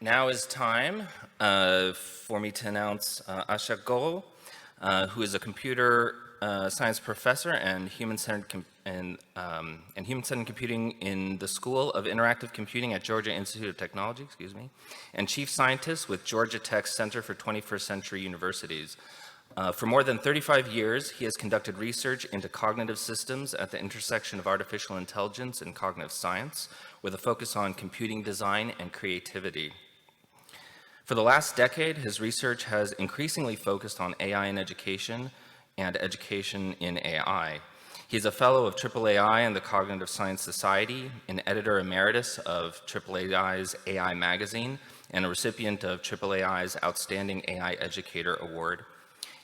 Now is time for me to announce Ashok Goel, who is a computer science professor and human-centered computing in the School of Interactive Computing at Georgia Institute of Technology, and chief scientist with Georgia Tech's Center for 21st Century Universities. For more than 35 years, he has conducted research into cognitive systems at the intersection of artificial intelligence and cognitive science, with a focus on computing design and creativity. For the last decade, his research has increasingly focused on AI in education and education in AI. He's a fellow of AAAI and the Cognitive Science Society, an editor emeritus of AAAI's AI magazine, and a recipient of AAAI's Outstanding AI Educator Award.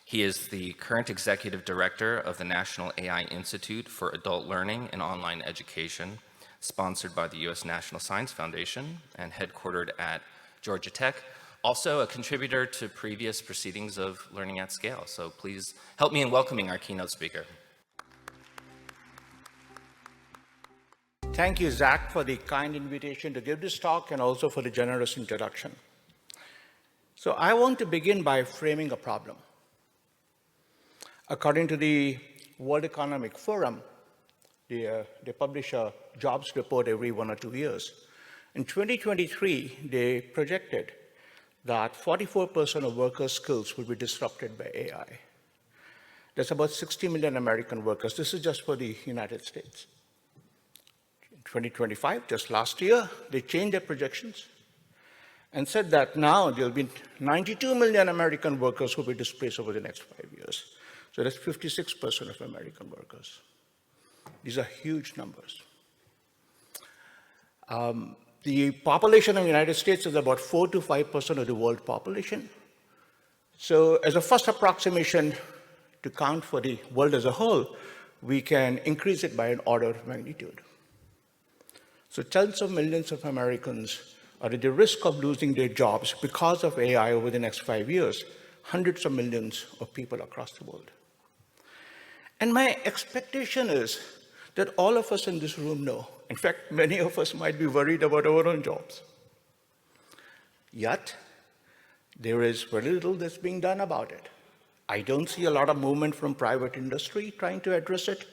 He is the current executive director of the National AI Institute for Adult Learning and Online Education, sponsored by the U.S. National Science Foundation and headquartered at Georgia Tech. Also a contributor to previous proceedings of Learning at Scale. So please help me in welcoming our keynote speaker. Thank you, Zach, for the kind invitation to give this talk and also for the generous introduction. So I want to begin by framing a problem. According to the World Economic Forum, they publish a jobs report every 1 or 2 years. In 2023, they projected that 44% of workers' skills will be disrupted by AI. That's about 60 million American workers. This is just for the United States. In 2025, just last year, they changed their projections and said that now there'll be 92 million American workers who will be displaced over the next 5 years. So that's 56% of American workers. These are huge numbers. The population of the United States is about 4 to 5% of the world population. So as a first approximation to count for the world as a whole, we can increase it by an order of magnitude. So tens of millions of Americans are at the risk of losing their jobs because of AI over the next 5 years, hundreds of millions of people across the world. And my expectation is that all of us in this room know. In fact, many of us might be worried about our own jobs. Yet, there is very little that's being done about it. I don't see a lot of movement from private industry trying to address it.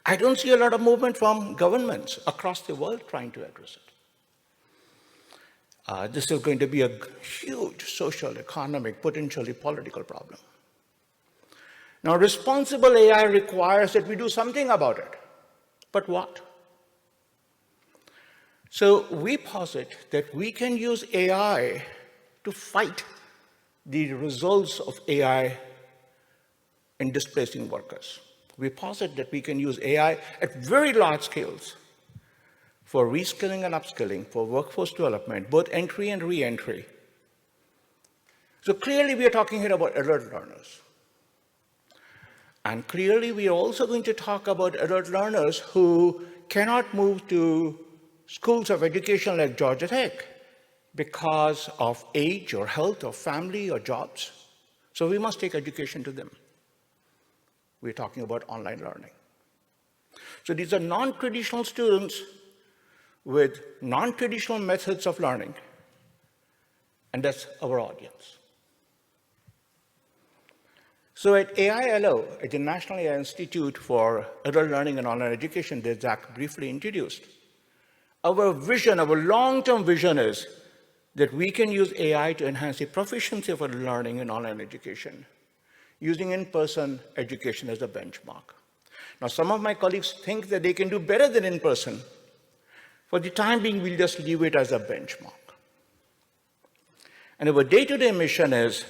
I don't see a lot of movement from governments across the world trying to address it. This is going to be a huge social, economic, potentially political problem. Now, responsible AI requires that we do something about it. But what? So we posit that we can use AI to fight the results of AI in displacing workers. We posit that we can use AI at very large scales for reskilling and upskilling, for workforce development, both entry and re-entry. So clearly we are talking here about adult learners. And clearly we are also going to talk about adult learners who cannot move to schools of education like Georgia Tech because of age or health or family or jobs. So we must take education to them. We're talking about online learning. So these are non-traditional students with non-traditional methods of learning. And that's our audience. So at AI-ALOE, at the National AI Institute for Adult Learning and Online Education that Zach briefly introduced, our vision, our long-term vision is that we can use AI to enhance the proficiency of adult learning and online education, using in-person education as a benchmark. Now, some of my colleagues think that they can do better than in-person. For the time being, we'll just leave it as a benchmark. And our day-to-day mission is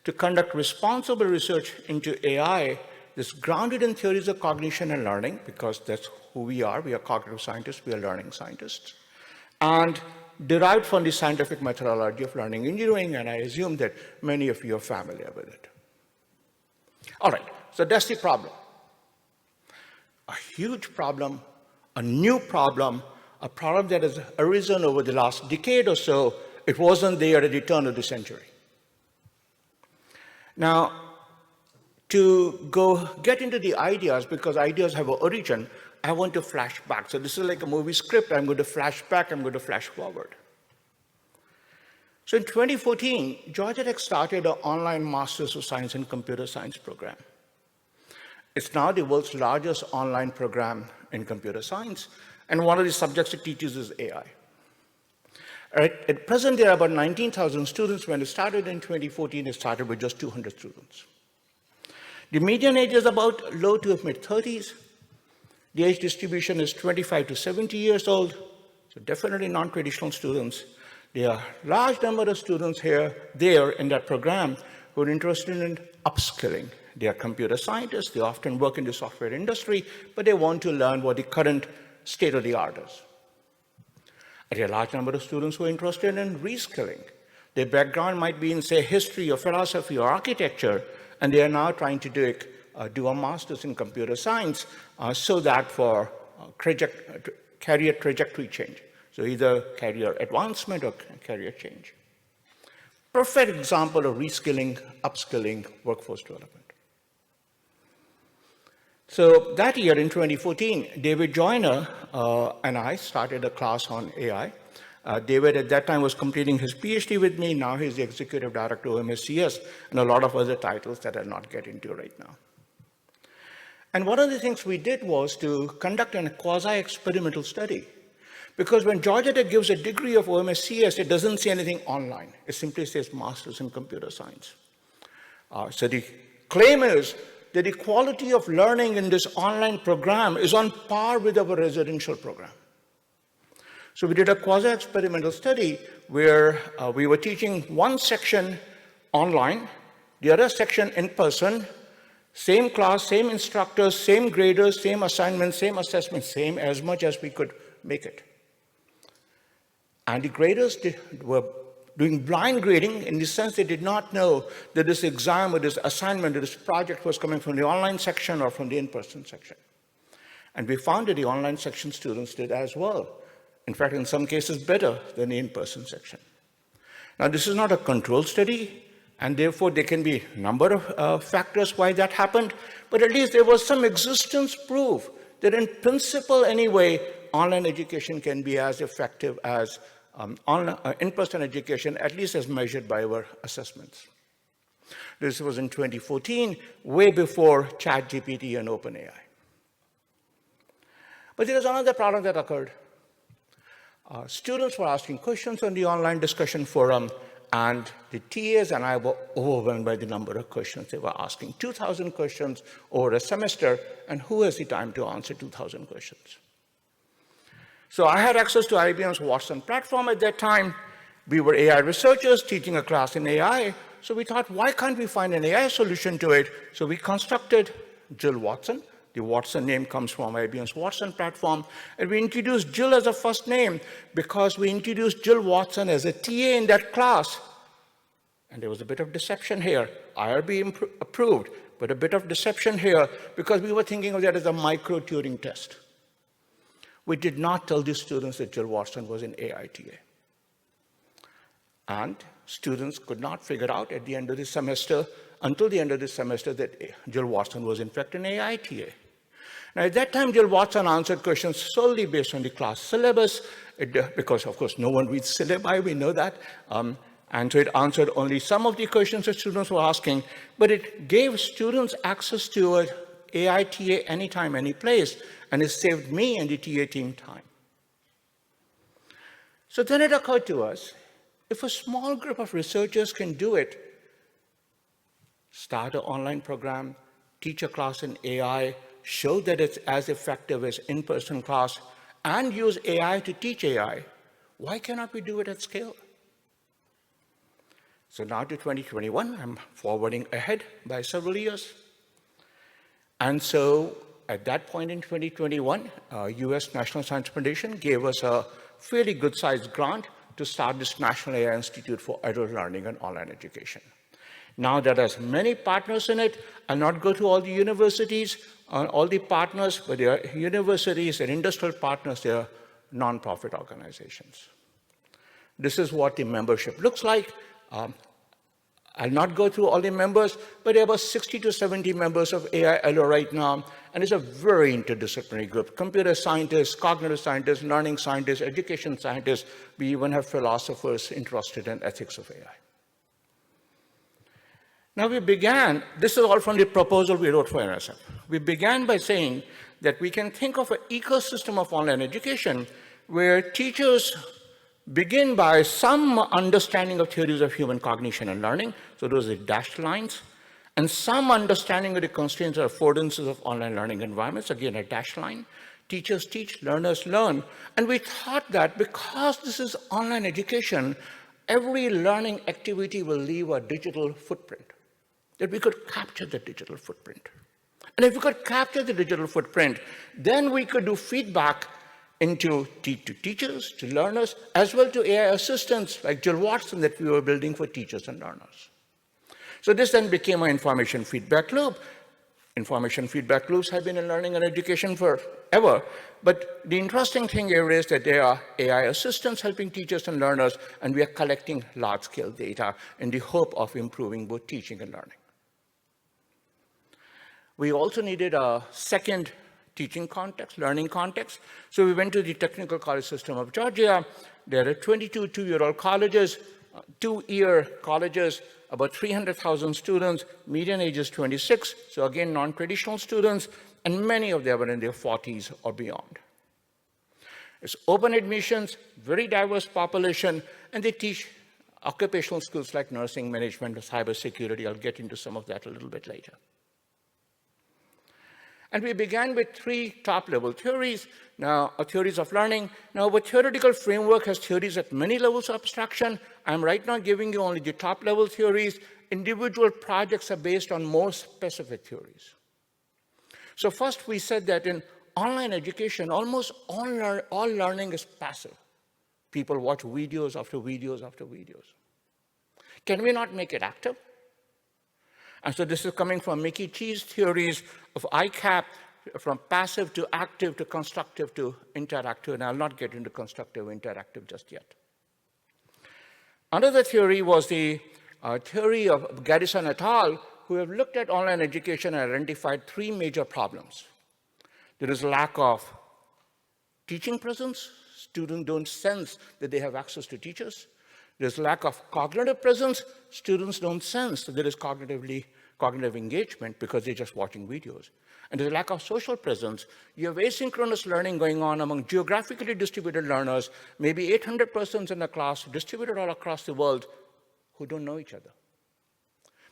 to conduct responsible research into AI that's grounded in theories of cognition and learning, because that's who we are. We are cognitive scientists, we are learning scientists, and derived from the scientific methodology of learning engineering, and I assume that many of you are familiar with it. All right, so that's the problem. A huge problem, a new problem, a problem that has arisen over the last decade or so. It wasn't there at the turn of the century. Now, to get into the ideas, because ideas have an origin, I want to flash back. So this is like a movie script. I'm going to flash back, I'm going to flash forward. So in 2014, Georgia Tech started an online Masters of Science in Computer Science program. It's now the world's largest online program in computer science, and one of the subjects it teaches is AI. At present, there are about 19,000 students. When it started in 2014, it started with just 200 students. The median age is about low to mid-30s. The age distribution is 25 to 70 years old, so definitely non-traditional students. There are a large number of students there in that program who are interested in upskilling. They are computer scientists, they often work in the software industry, but they want to learn what the current state of the art is. There are a large number of students who are interested in reskilling. Their background might be in, say, history or philosophy or architecture, and they are now trying to do a master's in computer science so that for career trajectory change. So either career advancement or career change. Perfect example of reskilling, upskilling, workforce development. So that year in 2014, David Joyner and I started a class on AI. David at that time was completing his PhD with me. Now he's the executive director of MSCS and a lot of other titles that I'll not get into right now. And one of the things we did was to conduct a quasi-experimental study. Because when Georgia Tech gives a degree of OMSCS, it doesn't say anything online. It simply says Masters in Computer Science. So the claim is that the quality of learning in this online program is on par with our residential program. So we did a quasi-experimental study where we were teaching one section online, the other section in person, same class, same instructors, same graders, same assignments, same assessments, same as much as we could make it. And the graders were doing blind grading in the sense they did not know that this exam or this assignment or this project was coming from the online section or from the in-person section. And we found that the online section students did as well. In fact, in some cases better than the in-person section. Now, this is not a controlled study, and therefore there can be a number of factors why that happened, but at least there was some existence proof that in principle anyway, online education can be as effective as in-person education, at least as measured by our assessments. This was in 2014, way before ChatGPT and OpenAI. But there was another problem that occurred. Students were asking questions on the online discussion forum, and the TAs and I were overwhelmed by the number of questions they were asking. 2,000 questions over a semester, and who has the time to answer 2,000 questions? So I had access to IBM's Watson platform at that time. We were AI researchers teaching a class in AI, so we thought, why can't we find an AI solution to it? So we constructed Jill Watson. The Watson name comes from IBM's Watson platform. And we introduced Jill as a first name because we introduced Jill Watson as a TA in that class. And there was a bit of deception here. IRB approved, but a bit of deception here because we were thinking of that as a micro-Turing test. We did not tell the students that Jill Watson was an AI TA. And students could not figure out at the end of the semester, until the end of the semester, that Jill Watson was in fact an AI TA. Now, at that time, Jill Watson answered questions solely based on the class syllabus, because, of course, no one reads syllabi, we know that. And so it answered only some of the questions that students were asking, but it gave students access to an AI TA anytime, any place, and it saved me and the TA team time. So then it occurred to us, if a small group of researchers can do it, start an online program, teach a class in AI, show that it's as effective as in-person class, and use AI to teach AI, why cannot we do it at scale? So now to 2021, I'm forwarding ahead by several years. And so at that point in 2021, US National Science Foundation gave us a fairly good-sized grant to start this National AI Institute for Adult Learning and Online Education. Now that has many partners in it. I'll not go to all the universities, all the partners, but they are universities and industrial partners, they are nonprofit organizations. This is what the membership looks like. I'll not go through all the members, but there are about 60 to 70 members of AI-ALOE right now, and it's a very interdisciplinary group. Computer scientists, cognitive scientists, learning scientists, education scientists. We even have philosophers interested in ethics of AI. Now we began, this is all from the proposal we wrote for NSF. We began by saying that we can think of an ecosystem of online education where teachers begin by some understanding of theories of human cognition and learning, so those are dashed lines, and some understanding of the constraints or affordances of online learning environments, again a dashed line. Teachers teach, learners learn, and we thought that because this is online education, every learning activity will leave a digital footprint, that we could capture the digital footprint. And if we could capture the digital footprint, then we could do feedback into to teachers, to learners, as well to AI assistants like Jill Watson that we were building for teachers and learners. So this then became an information feedback loop. Information feedback loops have been in learning and education forever. But the interesting thing here is that there are AI assistants helping teachers and learners, and we are collecting large-scale data in the hope of improving both teaching and learning. We also needed a second teaching context, learning context. So we went to the Technical College System of Georgia. There are 22 two-year-old colleges, two-year colleges, about 300,000 students, median age is 26, so again, non-traditional students, and many of them are in their 40s or beyond. It's open admissions, very diverse population, and they teach occupational skills like nursing, management, cybersecurity. I'll get into some of that a little bit later. And we began with three top-level theories, theories of learning. Now, our theoretical framework has theories at many levels of abstraction. I'm right now giving you only the top-level theories. Individual projects are based on more specific theories. So first, we said that in online education, almost all learning is passive. People watch videos after videos after videos. Can we not make it active? And so this is coming from Mickey T's theories of ICAP, from passive to active to constructive to interactive, and I'll not get into constructive interactive just yet. Another theory was the theory of Garrison et al., who have looked at online education and identified three major problems. There is lack of teaching presence. Students don't sense that they have access to teachers. There's lack of cognitive presence. Students don't sense that there is cognitive engagement because they're just watching videos. And there's a lack of social presence. You have asynchronous learning going on among geographically distributed learners, maybe 800 persons in a class distributed all across the world who don't know each other.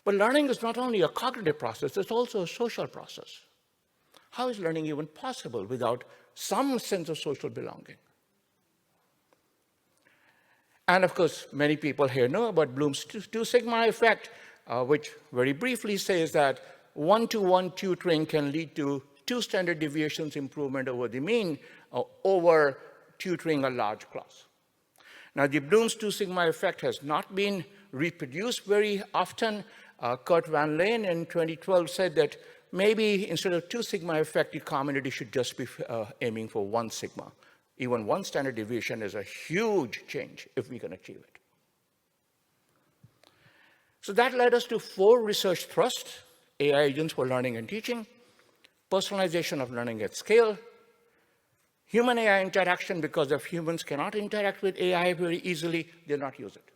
But learning is not only a cognitive process, it's also a social process. How is learning even possible without some sense of social belonging? And of course, many people here know about Bloom's two sigma effect, which very briefly says that one-to-one tutoring can lead to 2 standard deviations improvement over the mean over tutoring a large class. Now, the Bloom's two sigma effect has not been reproduced very often. Kurt Van Leyen in 2012 said that maybe instead of 2 sigma effect, the community should just be aiming for 1 sigma. Even 1 standard deviation is a huge change if we can achieve it. So that led us to 4 research thrusts: AI agents for learning and teaching, personalization of learning at scale, human-AI interaction, because if humans cannot interact with AI very easily, they'll not use it.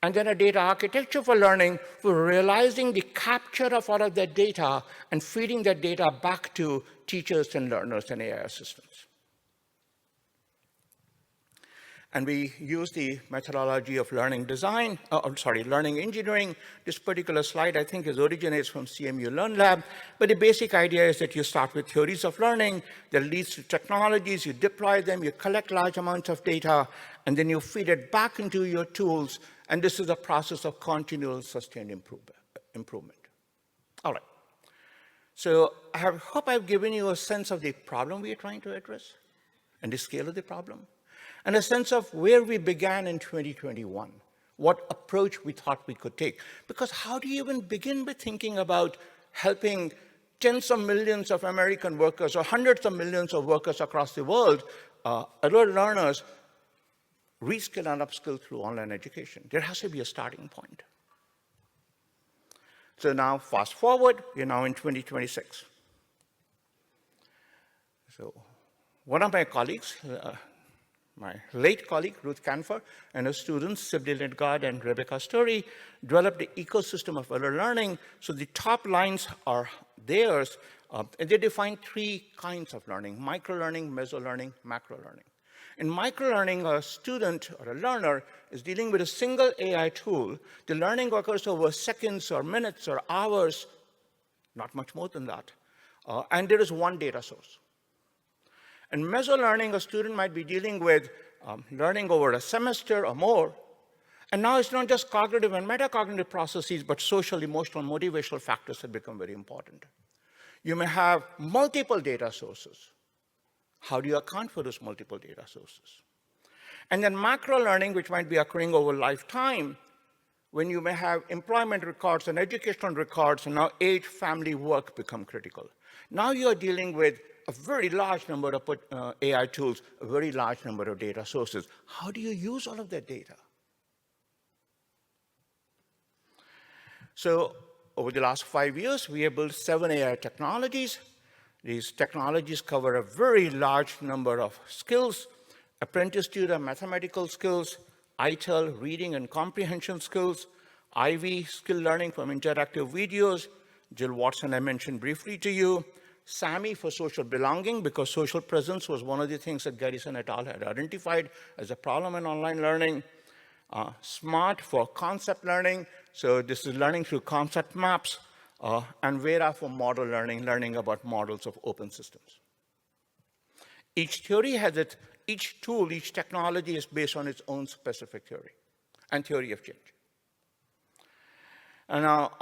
And then a data architecture for learning, for realizing the capture of all of that data and feeding that data back to teachers and learners and AI assistants. And we use the methodology of learning design, learning engineering. This particular slide, I think, originates from CMU Learn Lab. But the basic idea is that you start with theories of learning that leads to technologies, you deploy them, you collect large amounts of data, and then you feed it back into your tools. And this is a process of continual sustained improvement. All right. So I hope I've given you a sense of the problem we are trying to address and the scale of the problem, and a sense of where we began in 2021, what approach we thought we could take. Because how do you even begin with thinking about helping tens of millions of American workers or hundreds of millions of workers across the world, adult learners, reskill and upskill through online education? There has to be a starting point. So now, fast forward, we're now in 2026. So one of my colleagues, my late colleague, Ruth Canfor, and her students, Sibylle Lidgard and Rebecca Story, developed the ecosystem of early learning. So the top lines are theirs, and they define 3 kinds of learning: micro-learning, meso-learning, macro-learning. In micro-learning, a student or a learner is dealing with a single AI tool. The learning occurs over seconds or minutes or hours, not much more than that, and there is one data source. In meso-learning, a student might be dealing with learning over a semester or more. And now it's not just cognitive and metacognitive processes, but social, emotional, motivational factors that become very important. You may have multiple data sources. How do you account for those multiple data sources? And then macro-learning, which might be occurring over lifetime, when you may have employment records and educational records, and now age, family, work become critical. Now you're dealing with a very large number of AI tools, a very large number of data sources. How do you use all of that data? So over the last 5 years, we have built 7 AI technologies. These technologies cover a very large number of skills: apprentice tutor, mathematical skills; ITEL, reading and comprehension skills; IV, skill learning from interactive videos; Jill Watson, I mentioned briefly to you; SAMI for social belonging, because social presence was one of the things that Garrison et al. Had identified as a problem in online learning; SMART for concept learning, so this is learning through concept maps; and VERA for model learning, learning about models of open systems. Each theory has each tool, each technology is based on its own specific theory and theory of change. And now,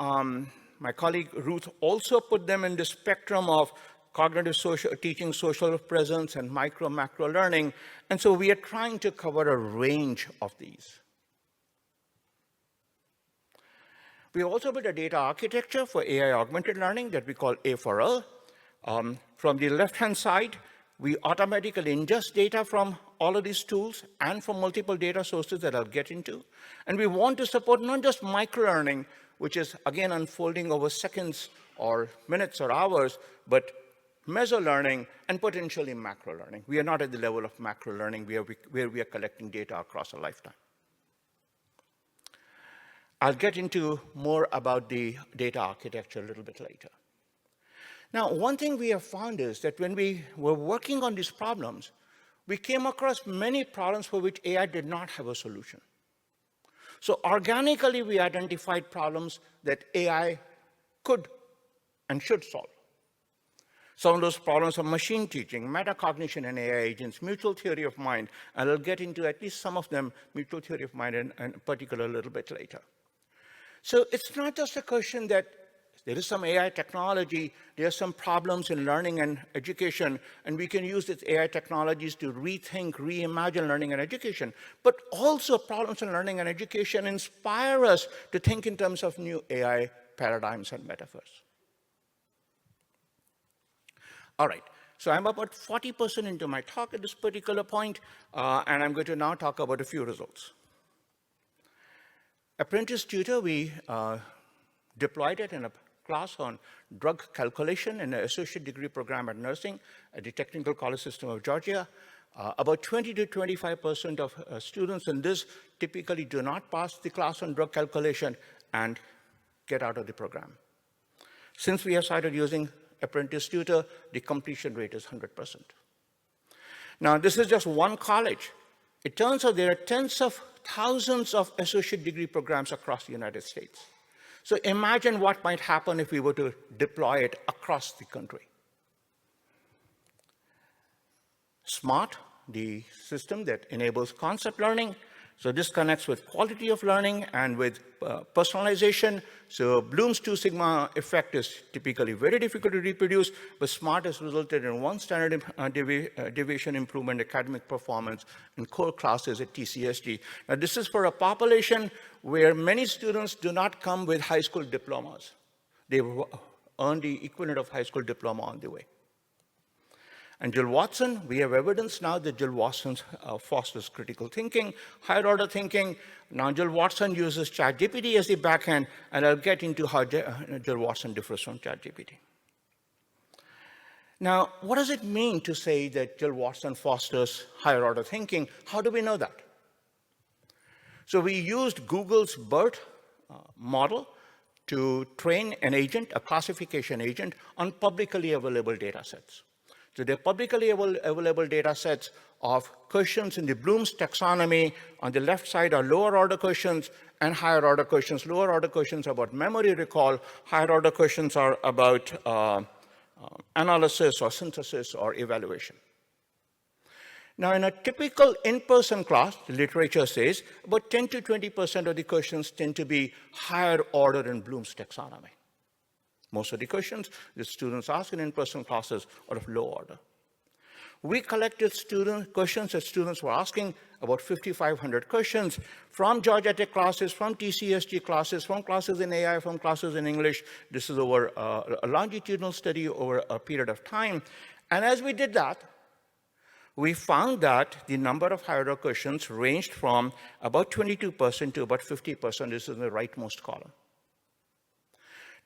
my colleague Ruth also put them in the spectrum of cognitive teaching, social presence, and macro learning. And so we are trying to cover a range of these. We also built a data architecture for AI augmented learning that we call A4L. From the left-hand side, we automatically ingest data from all of these tools and from multiple data sources that I'll get into. And we want to support not just micro-learning, which is, again, unfolding over seconds or minutes or hours, but meso-learning and potentially macro-learning. We are not at the level of macro-learning where we are collecting data across a lifetime. I'll get into more about the data architecture a little bit later. Now, one thing we have found is that when we were working on these problems, we came across many problems for which AI did not have a solution. So organically, we identified problems that AI could and should solve. Some of those problems are machine teaching, metacognition and AI agents, mutual theory of mind, and I'll get into at least some of them, mutual theory of mind in particular a little bit later. So it's not just a question that there is some AI technology, there are some problems in learning and education, and we can use these AI technologies to rethink, reimagine learning and education. But also problems in learning and education inspire us to think in terms of new AI paradigms and metaphors. All right, so I'm about 40% into my talk at this particular point, and I'm going to now talk about a few results. Apprentice Tutor, we deployed it in a class on drug calculation in an associate degree program at nursing at the Technical College System of Georgia. About 20 to 25% of students in this typically do not pass the class on drug calculation and get out of the program. Since we have started using Apprentice Tutor, the completion rate is 100%. Now, this is just one college. It turns out there are tens of thousands of associate degree programs across the United States. So imagine what might happen if we were to deploy it across the country. SMART, the system that enables concept learning. So this connects with quality of learning and with personalization. So Bloom's 2 sigma effect is typically very difficult to reproduce, but SMART has resulted in one standard deviation improvement in academic performance in core classes at TCSG. Now this is for a population where many students do not come with high school diplomas. They earn the equivalent of high school diploma on the way. And Jill Watson, we have evidence now that Jill Watson fosters critical thinking, higher order thinking. Now Jill Watson uses ChatGPT as the backend, and I'll get into how Jill Watson differs from ChatGPT. Now, what does it mean to say that Jill Watson fosters higher order thinking? How do we know that? So we used Google's BERT model to train an agent, a classification agent, on publicly available data sets. So they're publicly available data sets of questions in the Bloom's taxonomy. On the left side are lower order questions and higher order questions. Lower order questions are about memory recall. Higher order questions are about analysis or synthesis or evaluation. Now, in a typical in-person class, the literature says about 10 to 20% of the questions tend to be higher order in Bloom's taxonomy. Most of the questions the students ask in in-person classes are of low order. We collected questions that students were asking, about 5,500 questions, from Georgia Tech classes, from TCSG classes, from classes in AI, from classes in English. This is over a longitudinal study over a period of time. And as we did that, we found that the number of higher order questions ranged from about 22% to about 50%. This is in the rightmost column.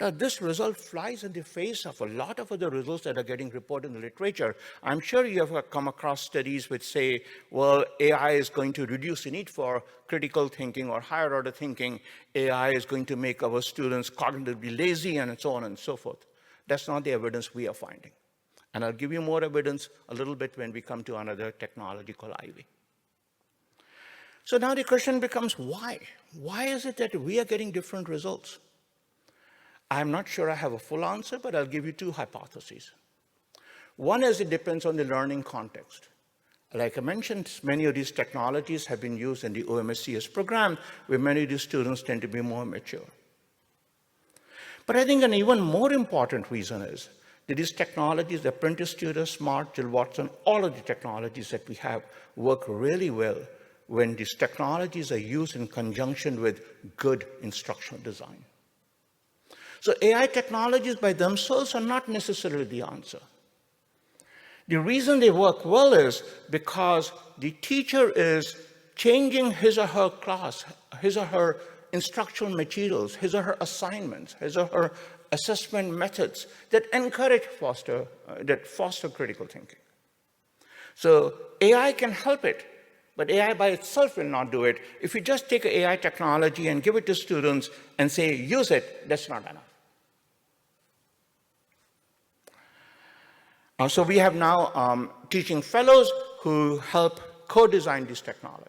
Now, this result flies in the face of a lot of other results that are getting reported in the literature. I'm sure you have come across studies which say, well, AI is going to reduce the need for critical thinking or higher order thinking. AI is going to make our students cognitively lazy and so on and so forth. That's not the evidence we are finding. And I'll give you more evidence a little bit when we come to another technology called Ivy. So now the question becomes why? Why is it that we are getting different results? I'm not sure I have a full answer, but I'll give you two hypotheses. One is it depends on the learning context. Like I mentioned, many of these technologies have been used in the OMSCS program, where many of these students tend to be more mature. But I think an even more important reason is that these technologies, the apprentice tutor, SMART, Jill Watson, all of the technologies that we have work really well when these technologies are used in conjunction with good instructional design. So AI technologies by themselves are not necessarily the answer. The reason they work well is because the teacher is changing his or her class, his or her instructional materials, his or her assignments, his or her assessment methods that encourage foster critical thinking. So AI can help it, but AI by itself will not do it. If you just take AI technology and give it to students and say, use it, that's not enough. So we have now teaching fellows who help co-design these technologies.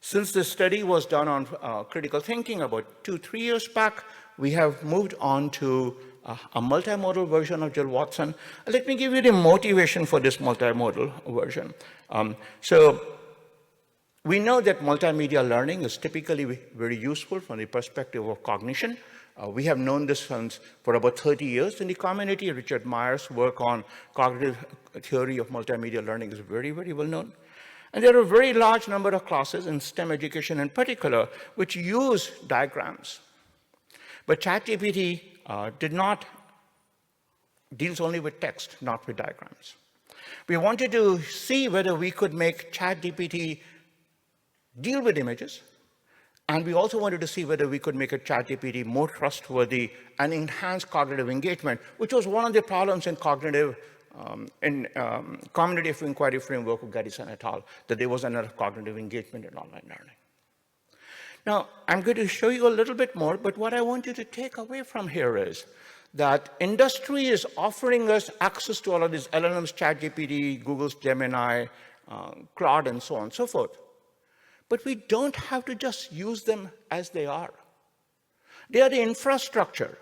Since this study was done on critical thinking about 2-3 years back, we have moved on to a multimodal version of Jill Watson. Let me give you the motivation for this multimodal version. So we know that multimedia learning is typically very useful from the perspective of cognition. We have known this for about 30 years in the community. Richard Meyer's work on cognitive theory of multimedia learning is very, very well known. And there are a very large number of classes in STEM education in particular which use diagrams. But ChatGPT deals only with text, not with diagrams. We wanted to see whether we could make ChatGPT deal with images. And we also wanted to see whether we could make a ChatGPT more trustworthy and enhance cognitive engagement, which was one of the problems in cognitive cognitive inquiry framework of Garrison et al., that there was enough cognitive engagement in online learning. Now, I'm going to show you a little bit more, but what I want you to take away from here is that industry is offering us access to all of these LLMs, ChatGPT, Google's Gemini, Claude, and so on and so forth. But we don't have to just use them as they are. They are the infrastructure.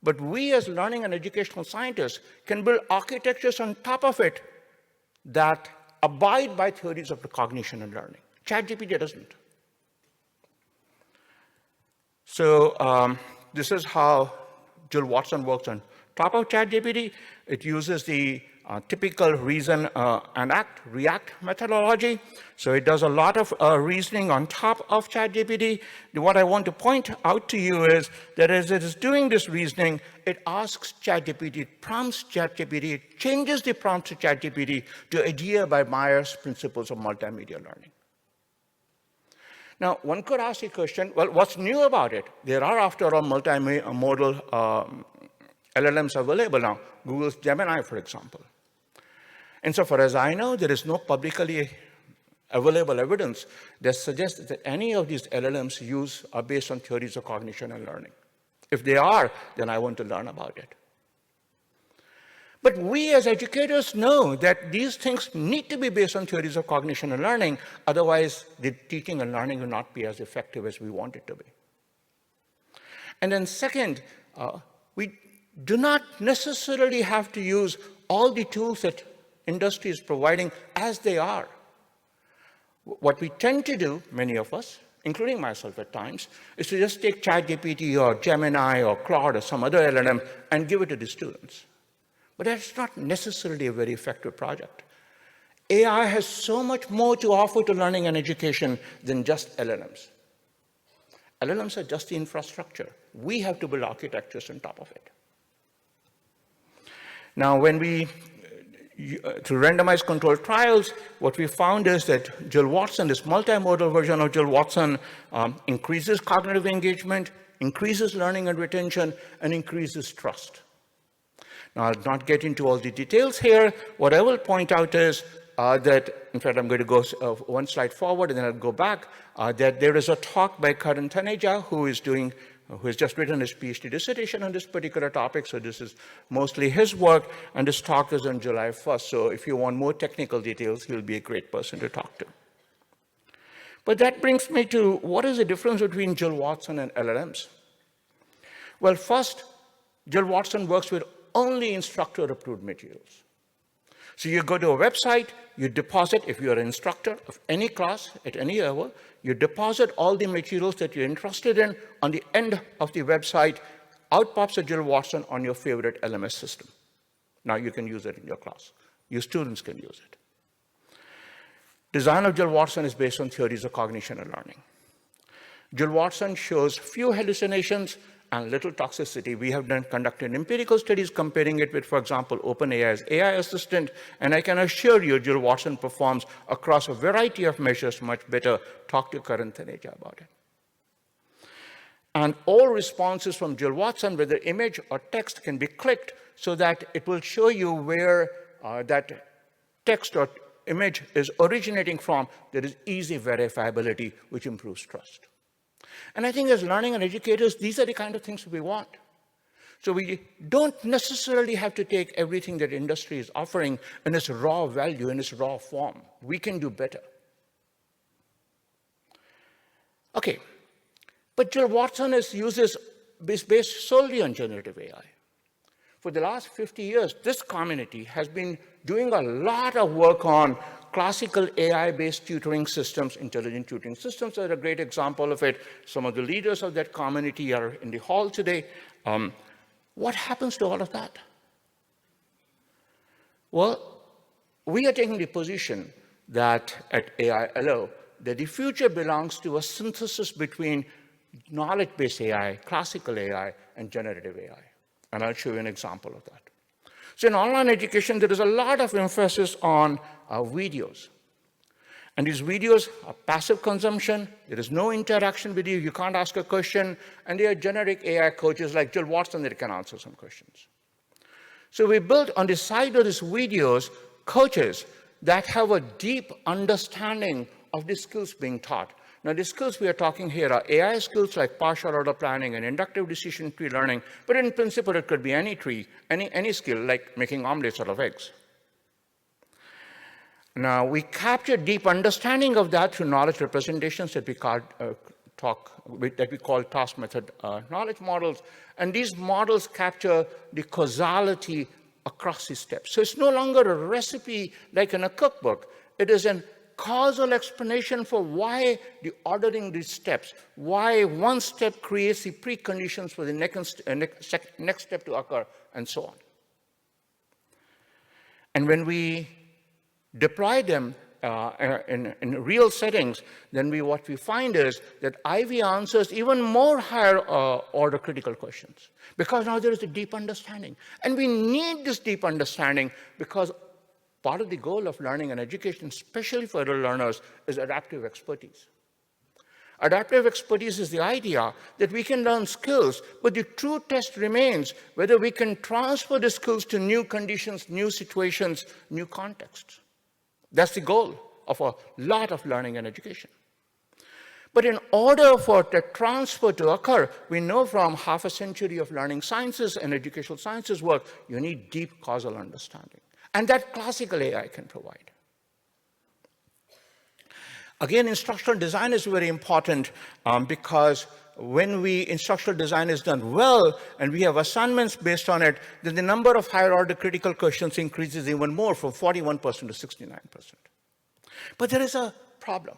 But we as learning and educational scientists can build architectures on top of it that abide by theories of the cognition and learning. ChatGPT doesn't. So this is how Jill Watson works on top of ChatGPT. It uses the typical reason and act, react methodology. So it does a lot of reasoning on top of ChatGPT. What I want to point out to you is that as it is doing this reasoning, it asks ChatGPT, it prompts ChatGPT, it changes the prompt to ChatGPT to adhere by Meyer's principles of multimedia learning. Now, one could ask the question, well, what's new about it? There are, after all, multimodal LLMs available now, Google's Gemini, for example. And so far as I know, there is no publicly available evidence that suggests that any of these LLMs are based on theories of cognition and learning. If they are, then I want to learn about it. But we as educators know that these things need to be based on theories of cognition and learning, otherwise the teaching and learning will not be as effective as we want it to be. And then second, we do not necessarily have to use all the tools that industry is providing as they are. What we tend to do, many of us, including myself at times, is to just take ChatGPT or Gemini or Claude or some other LLM and give it to the students. But that's not necessarily a very effective project. AI has so much more to offer to learning and education than just LLMs. LLMs are just the infrastructure. We have to build architectures on top of it. Now, when we, through randomized controlled trials, what we found is that Jill Watson, this multimodal version of Jill Watson, increases cognitive engagement, increases learning and retention, and increases trust. Now, I'll not get into all the details here. What I will point out is that, in fact, I'm going to go one slide forward and then I'll go back, that there is a talk by Karan Taneja, who has just written his PhD dissertation on this particular topic. So this is mostly his work, and this talk is on July 1st. So if you want more technical details, he'll be a great person to talk to. But that brings me to what is the difference between Jill Watson and LLMs? Well, first, Jill Watson works with only instructor-approved materials. So you go to a website, you deposit, if you're an instructor of any class at any level, you deposit all the materials that you're interested in. On the end of the website, out pops a Jill Watson on your favorite LMS system. Now you can use it in your class. Your students can use it. Design of Jill Watson is based on theories of cognition and learning. Jill Watson shows few hallucinations and little toxicity. We have conducted empirical studies comparing it with, for example, OpenAI's AI assistant, and I can assure you Jill Watson performs across a variety of measures much better. Talk to Karan Taneja about it. And all responses from Jill Watson, whether image or text, can be clicked so that it will show you where that text or image is originating from. There is easy verifiability, which improves trust. And I think as learning and educators, these are the kind of things we want. So we don't necessarily have to take everything that industry is offering in its raw value, in its raw form. We can do better. Okay, but Jill Watson is based solely on generative AI. For the last 50 years, this community has been doing a lot of work on classical AI-based tutoring systems. Intelligent tutoring systems are a great example of it. Some of the leaders of that community are in the hall today. What happens to all of that? Well, we are taking the position that at AI-ALOE, that the future belongs to a synthesis between knowledge-based AI, classical AI, and generative AI. And I'll show you an example of that. So in online education, there is a lot of emphasis on videos. And these videos are passive consumption. There is no interaction with you. You can't ask a question. And they are generic AI coaches like Jill Watson that can answer some questions. So we built on the side of these videos coaches that have a deep understanding of the skills being taught. Now, the skills we are talking here are AI skills like partial order planning and inductive decision tree learning, but in principle, it could be any tree, any skill, like making omelets out of eggs. Now, we capture deep understanding of that through knowledge representations that we call task method knowledge models, and these models capture the causality across the steps. So it's no longer a recipe like in a cookbook. It is an causal explanation for why the ordering these steps, why one step creates the preconditions for the next step to occur, and so on. And when we deploy them in real settings, then what we find is that IV answers even more higher order critical questions, because now there is a deep understanding. And we need this deep understanding because part of the goal of learning and education, especially for adult learners, is adaptive expertise. Adaptive expertise is the idea that we can learn skills, but the true test remains whether we can transfer the skills to new conditions, new situations, new contexts. That's the goal of a lot of learning and education. But in order for the transfer to occur, we know from half a century of learning sciences and educational sciences work, you need deep causal understanding. And that classical AI can provide. Again, instructional design is very important because when instructional design is done well and we have assignments based on it, then the number of higher order critical questions increases even more from 41% to 69%. But there is a problem.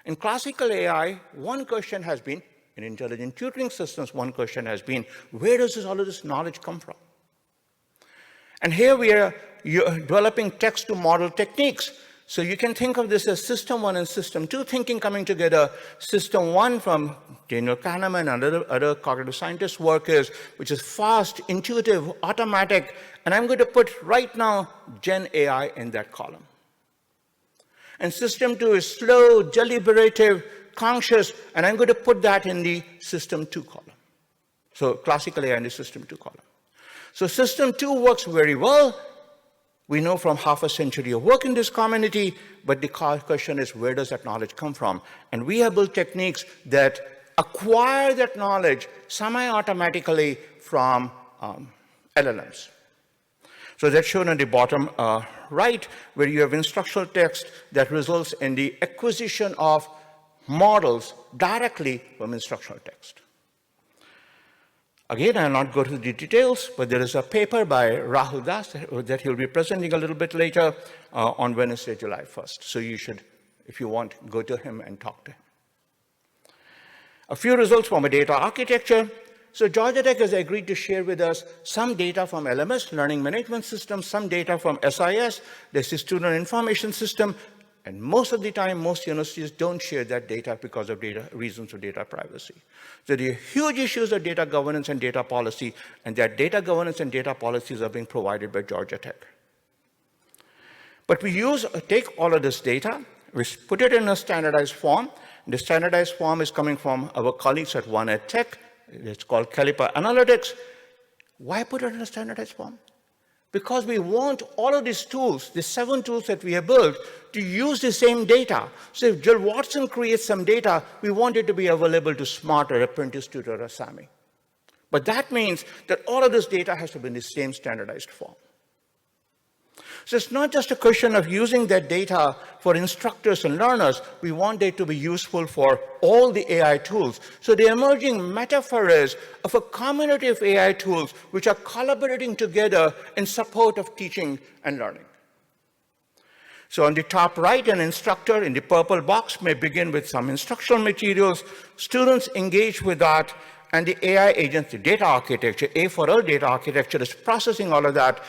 In classical AI, one question has been, in intelligent tutoring systems, one question has been, where does all of this knowledge come from? And here we are developing text-to-model techniques. So you can think of this as system one and system two thinking coming together. System one from Daniel Kahneman and other cognitive scientists' work which is fast, intuitive, automatic, and I'm going to put right now Gen AI in that column. And system two is slow, deliberative, conscious, and I'm going to put that in the system two column. So classical AI in the system two column. So system two works very well. We know from half a century of work in this community, but the question is, where does that knowledge come from? And we have built techniques that acquire that knowledge semi-automatically from LLMs. So that's shown on the bottom right, where you have instructional text that results in the acquisition of models directly from instructional text. Again, I'll not go to the details, but there is a paper by Rahul Das that he'll be presenting a little bit later on Wednesday, July 1st. So you should, if you want, go to him and talk to him. A few results from a data architecture. So Georgia Tech has agreed to share with us some data from LMS, Learning Management System, some data from SIS, this is Student Information System, and most of the time, most universities don't share that data because of reasons of data privacy. So there are huge issues of data governance and data policy, and that data governance and data policies are being provided by Georgia Tech. But we take all of this data, we put it in a standardized form. The standardized form is coming from our colleagues at One Ed Tech. It's called Caliper Analytics. Why put it in a standardized form? Because we want all of these tools, the 7 tools that we have built, to use the same data. So if Jill Watson creates some data, we want it to be available to Smart or Apprentice Tutor or SAMI. But that means that all of this data has to be in the same standardized form. So it's not just a question of using that data for instructors and learners. We want it to be useful for all the AI tools. So the emerging metaphor is of a community of AI tools which are collaborating together in support of teaching and learning. So on the top right, an instructor in the purple box may begin with some instructional materials. Students engage with that, and the AI agents, the data architecture, A for L data architecture, is processing all of that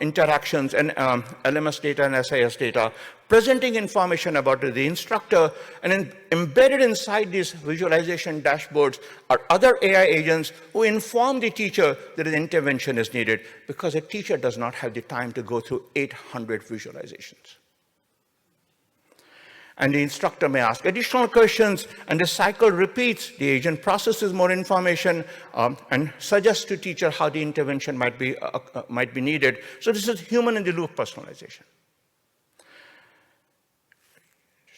interactions and LMS data and SIS data, presenting information about the instructor, and then embedded inside these visualization dashboards are other AI agents who inform the teacher that an intervention is needed, because a teacher does not have the time to go through 800 visualizations. And the instructor may ask additional questions, and the cycle repeats. The agent processes more information and suggests to teacher how the intervention might be needed. So this is human-in-the-loop personalization.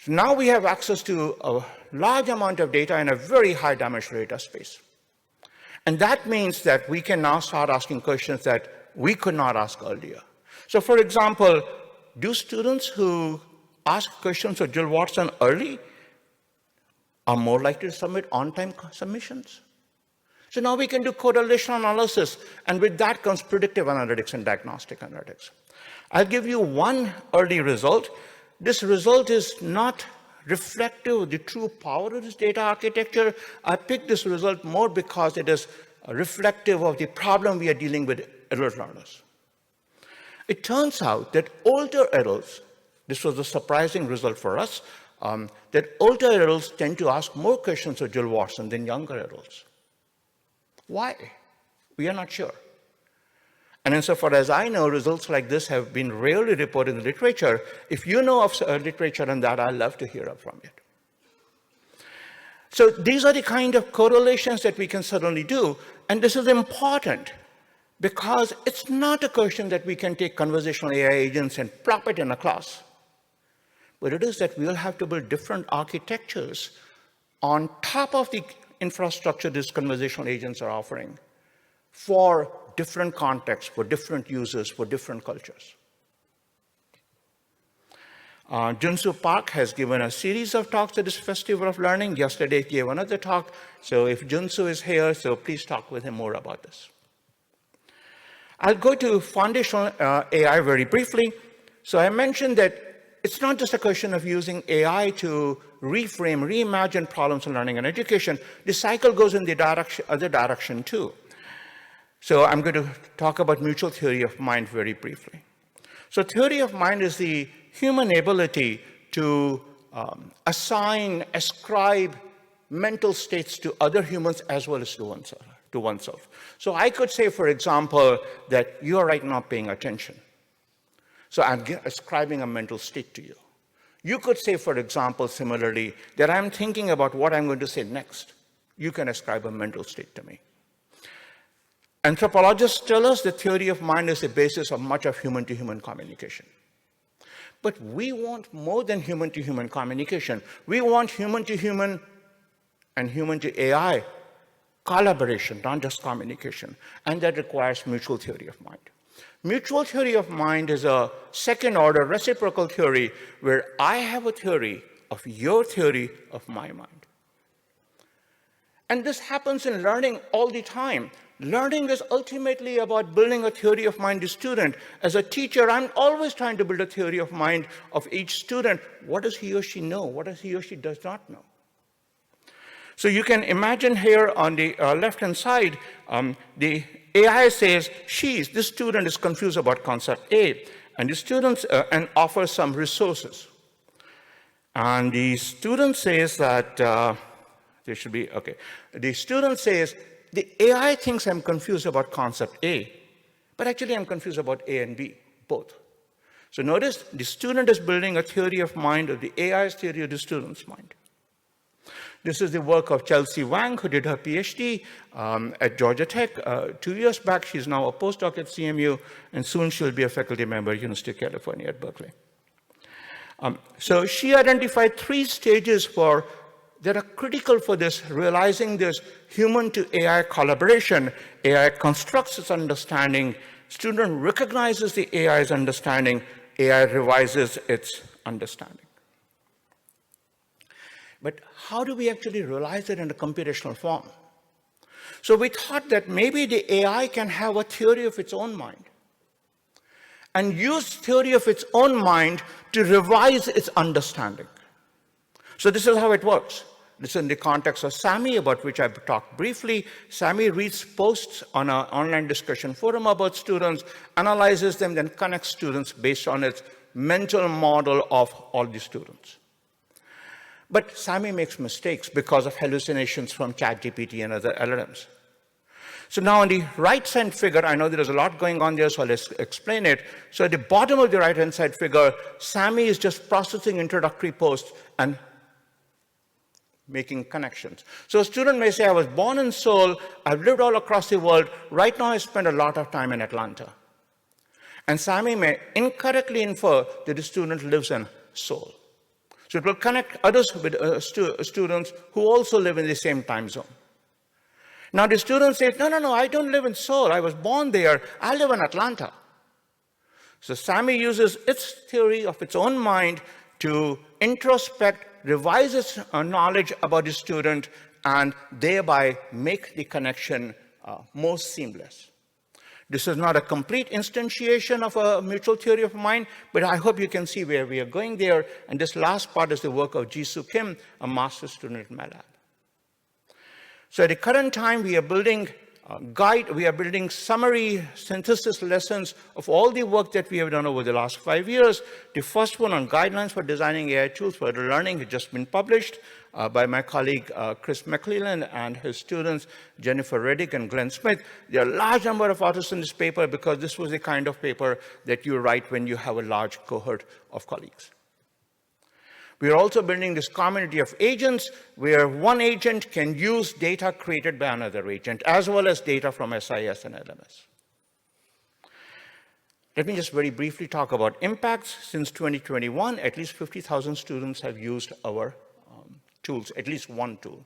So now we have access to a large amount of data in a very high-dimensional data space. And that means that we can now start asking questions that we could not ask earlier. So for example, do students who ask questions of Jill Watson early are more likely to submit on-time submissions? So now we can do correlation analysis, and with that comes predictive analytics and diagnostic analytics. I'll give you one early result. This result is not reflective of the true power of this data architecture. I picked this result more because it is reflective of the problem we are dealing with adult learners. It turns out that older adults, this was a surprising result for us, that older adults tend to ask more questions of Jill Watson than younger adults. Why? We are not sure. And insofar as I know, results like this have been rarely reported in the literature. If you know of literature on that, I'd love to hear from it. So these are the kind of correlations that we can certainly do, and this is important because it's not a question that we can take conversational AI agents and plop it in a class, but it is that we'll have to build different architectures on top of the infrastructure these conversational agents are offering for different contexts, for different users, for different cultures. Junsu Park has given a series of talks at this Festival of Learning. Yesterday he gave another talk. So if Junsu is here, so please talk with him more about this. I'll go to foundational AI very briefly. So I mentioned that it's not just a question of using AI to reframe, reimagine problems in learning and education. The cycle goes in the other direction too. So I'm going to talk about mutual theory of mind very briefly. So theory of mind is the human ability to ascribe mental states to other humans as well as to oneself. So I could say, for example, that you are right now paying attention. So I'm ascribing a mental state to you. You could say, for example, similarly, that I'm thinking about what I'm going to say next. You can ascribe a mental state to me. Anthropologists tell us that theory of mind is the basis of much of human-to-human communication. But we want more than human-to-human communication. We want human-to-human and human-to-AI collaboration, not just communication. And that requires mutual theory of mind. Mutual theory of mind is a second-order reciprocal theory where I have a theory of your theory of my mind. And this happens in learning all the time. Learning is ultimately about building a theory of mind to student. As a teacher, I'm always trying to build a theory of mind of each student. What does he or she know? What does he or she does not know? So you can imagine here on the left-hand side, the AI says, this student is confused about concept A, and the student and offers some resources. And the student says that, there should be, okay. The student says, the AI thinks I'm confused about concept A, but actually I'm confused about A and B, both. So notice the student is building a theory of mind of the AI's theory of the student's mind. This is the work of Chelsea Wang, who did her PhD at Georgia Tech 2 years back. She's now a postdoc at CMU, and soon she'll be a faculty member at University of California at Berkeley. So she identified 3 stages that are critical for this, realizing this human-to-AI collaboration. AI constructs its understanding, student recognizes the AI's understanding, AI revises its understanding. But how do we actually realize it in a computational form? So we thought that maybe the AI can have a theory of its own mind and use theory of its own mind to revise its understanding. So this is how it works. This is in the context of SAMI, about which I talked briefly. SAMI reads posts on an online discussion forum about students, analyzes them, then connects students based on its mental model of all the students. But SAMI makes mistakes because of hallucinations from ChatGPT and other LLMs. So now on the right-hand figure, I know there is a lot going on there, so let's explain it. So at the bottom of the right-hand side figure, SAMI is just processing introductory posts and making connections. So a student may say, I was born in Seoul, I've lived all across the world, right now I spend a lot of time in Atlanta. And SAMI may incorrectly infer that the student lives in Seoul. So it will connect others with students who also live in the same time zone. Now the student says, no, I don't live in Seoul, I was born there, I live in Atlanta. So SAMI uses its theory of its own mind to introspect, revise its knowledge about the student, and thereby make the connection more seamless. This is not a complete instantiation of a mutual theory of mind, but I hope you can see where we are going there. And this last part is the work of Jisoo Kim, a master's student at my lab. So at the current time, we are building we are building summary synthesis lessons of all the work that we have done over the last 5 years. The first one on guidelines for designing AI tools for adult learning has just been published by my colleague Chris McClellan and his students, Jennifer Reddick and Glenn Smith. There are a large number of authors in this paper because this was the kind of paper that you write when you have a large cohort of colleagues. We are also building this community of agents where one agent can use data created by another agent, as well as data from SIS and LMS. Let me just very briefly talk about impacts. Since 2021, at least 50,000 students have used our tools, at least one tool.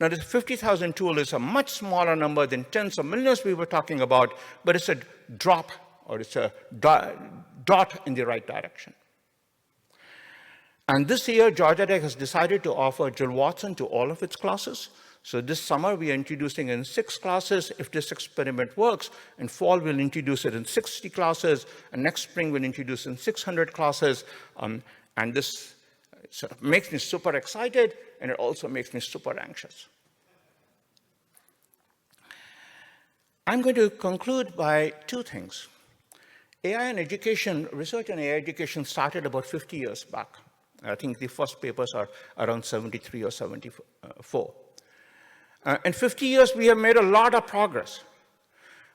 Now, this 50,000 tool is a much smaller number than tens of millions we were talking about, but it's a drop, or it's a dot in the right direction. And this year, Georgia Tech has decided to offer Jill Watson to all of its classes. So this summer, we are introducing it in 6 classes. If this experiment works, in fall, we'll introduce it in 60 classes, and next spring, we'll introduce it in 600 classes. And this sort of makes me super excited, and it also makes me super anxious. I'm going to conclude by 2 things. AI and education, research on AI education started about 50 years back. I think the first papers are around 73 or 74. In 50 years, we have made a lot of progress.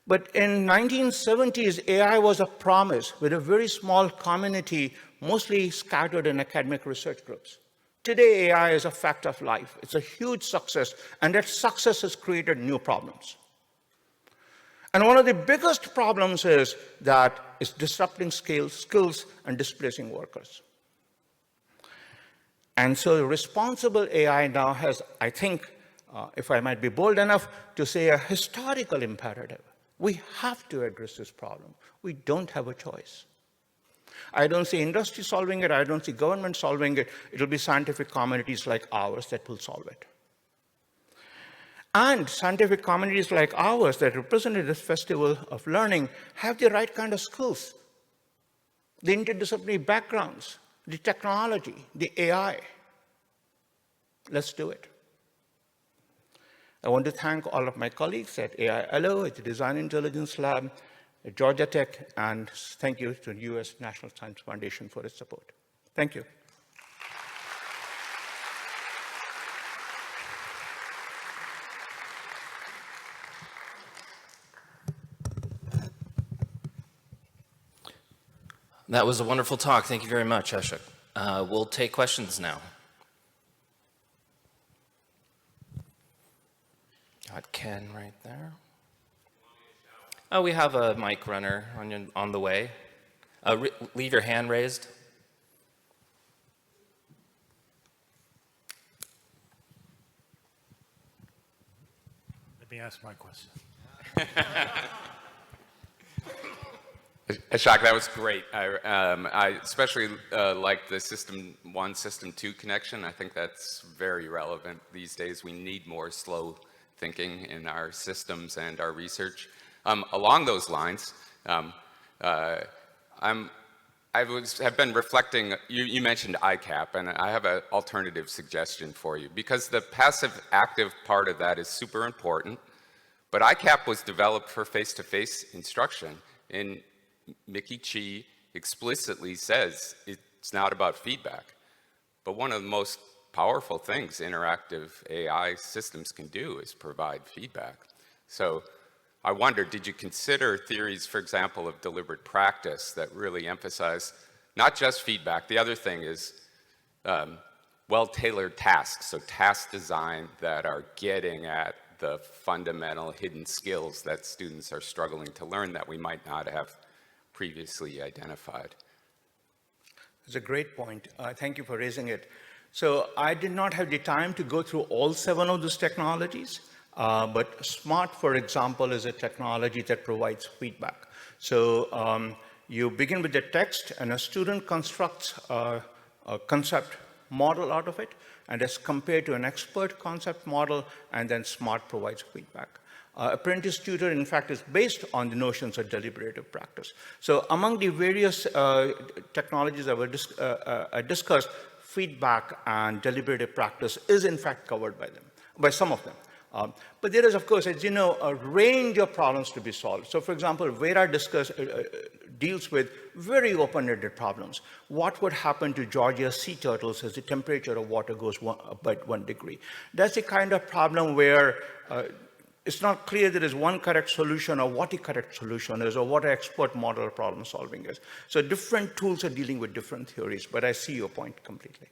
But in 1970s, AI was a promise with a very small community, mostly scattered in academic research groups. Today, AI is a fact of life. It's a huge success, and that success has created new problems. And one of the biggest problems is that it's disrupting skills and displacing workers. And so responsible AI now has, I think, if I might be bold enough, to say a historical imperative. We have to address this problem. We don't have a choice. I don't see industry solving it. I don't see government solving it. It'll be scientific communities like ours that will solve it. And scientific communities like ours that represented this festival of learning have the right kind of skills, the interdisciplinary backgrounds, the technology, the AI. Let's do it. I want to thank all of my colleagues at AI-ALOE, at the Design Intelligence Lab, at Georgia Tech, and thank you to the U.S. National Science Foundation for its support. Thank you. That was a wonderful talk. Thank you very much, Ashok. We'll take questions now. Got Ken right there. Oh, we have a mic runner on the way. Leave your hand raised. Let me ask my question. Ashok, that was great. I especially like the System 1, System 2 connection. I think that's very relevant these days. We need more slow thinking in our systems and our research. Along those lines, have been reflecting, you mentioned ICAP, and I have an alternative suggestion for you, because the passive-active part of that is super important, but ICAP was developed for face-to-face instruction, and Mickey Chi explicitly says it's not about feedback. But one of the most powerful things interactive AI systems can do is provide feedback. So I wonder, did you consider theories, for example, of deliberate practice that really emphasize not just feedback? The other thing is well-tailored tasks, so task design that are getting at the fundamental hidden skills that students are struggling to learn that we might not have previously identified. It's a great point. Thank you for raising it. So I did not have the time to go through all 7 of those technologies, but SMART, for example, is a technology that provides feedback. So you begin with the text, and a student constructs a concept model out of it, and as compared to an expert concept model, and then SMART provides feedback. Apprentice tutor, in fact, is based on the notions of deliberative practice. So among the various technologies that I discussed, feedback and deliberative practice is, in fact, covered by them, by some of them. But there is, of course, as you know, a range of problems to be solved. So, for example, Vera deals with very open-ended problems. What would happen to Georgia's sea turtles as the temperature of water goes up by 1 degree? That's the kind of problem where it's not clear there is one correct solution or what the correct solution is or what an expert model of problem solving is. So different tools are dealing with different theories, but I see your point completely.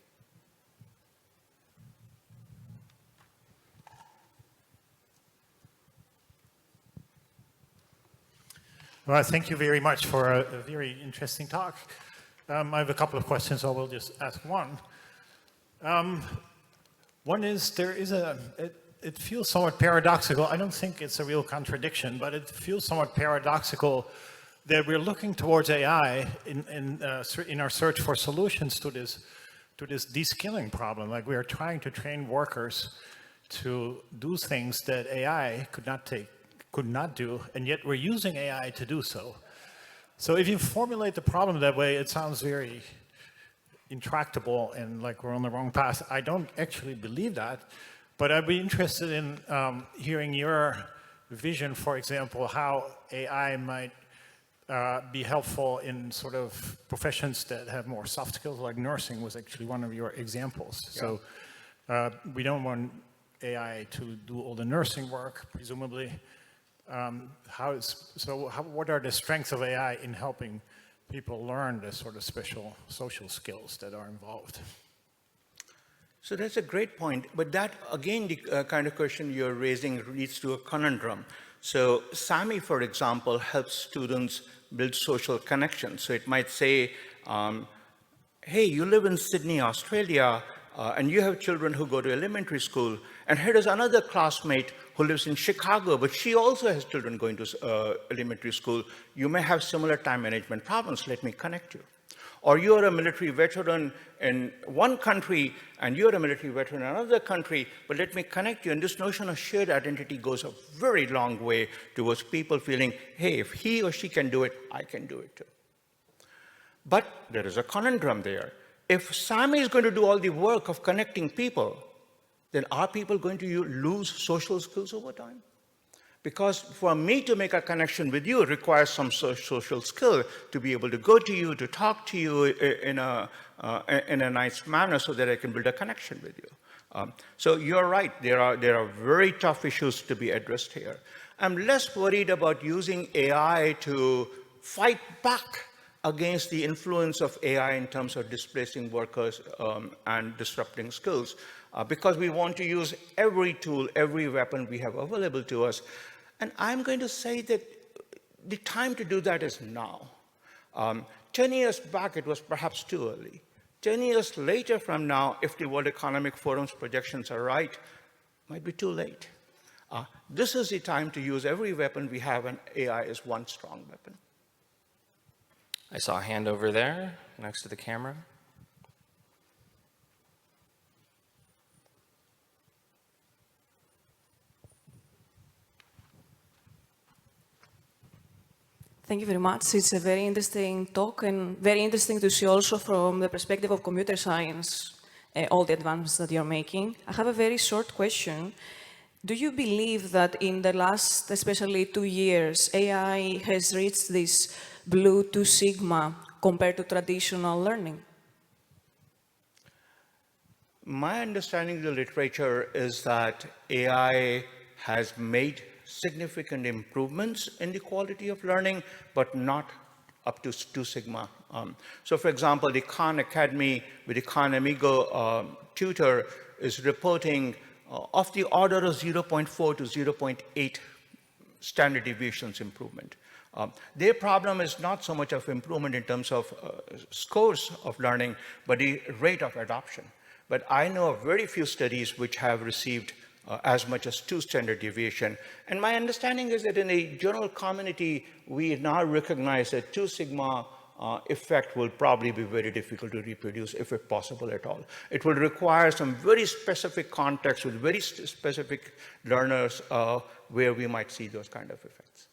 Well, thank you very much for a very interesting talk. I have a couple of questions, so I will just ask one. One is, it feels somewhat paradoxical. I don't think it's a real contradiction, but it feels somewhat paradoxical that we're looking towards AI in our search for solutions to this de-skilling problem. Like, we are trying to train workers to do things that AI could not do, and yet we're using AI to do so. So if you formulate the problem that way, it sounds very intractable and like we're on the wrong path. I don't actually believe that, but I'd be interested in hearing your vision, for example, how AI might be helpful in sort of professions that have more soft skills, like nursing was actually one of your examples. Yeah. So we don't want AI to do all the nursing work, presumably. What are the strengths of AI in helping people learn the sort of special social skills that are involved? So that's a great point, but that, again, the kind of question you're raising leads to a conundrum. So SAMI, for example, helps students build social connections. So it might say, hey, you live in Sydney, Australia, and you have children who go to elementary school, and here is another classmate who lives in Chicago, but she also has children going to elementary school. You may have similar time management problems. Let me connect you. Or you're a military veteran in one country, and you're a military veteran in another country, but let me connect you. And this notion of shared identity goes a very long way towards people feeling, hey, if he or she can do it, I can do it too. But there is a conundrum there. If SAMI is going to do all the work of connecting people, then are people going to lose social skills over time? Because for me to make a connection with you, it requires some social skill to be able to go to you, to talk to you in a nice manner so that I can build a connection with you. So you're right, there are very tough issues to be addressed here. I'm less worried about using AI to fight back against the influence of AI in terms of displacing workers and disrupting skills, because we want to use every tool, every weapon we have available to us. And I'm going to say that the time to do that is now. 10 years back, it was perhaps too early. 10 years later from now, if the World Economic Forum's projections are right, might be too late. This is the time to use every weapon we have, and AI is one strong weapon. I saw a hand over there next to the camera. Thank you very much. It's a very interesting talk and very interesting to see also from the perspective of computer science all the advances that you're making. I have a very short question. Do you believe that in the last, especially 2 years, AI has reached this blue 2 sigma compared to traditional learning? My understanding of the literature is that AI has made significant improvements in the quality of learning, but not up to 2 sigma. So for example, the Khan Academy with the Khan Amigo tutor is reporting of the order of 0.4 to 0.8 standard deviations improvement. Their problem is not so much of improvement in terms of scores of learning, but the rate of adoption. But I know of very few studies which have received as much as 2 standard deviation. And my understanding is that in the general community, we now recognize that 2 sigma effect will probably be very difficult to reproduce, if it's possible at all. It will require some very specific context with very specific learners where we might see those kind of effects.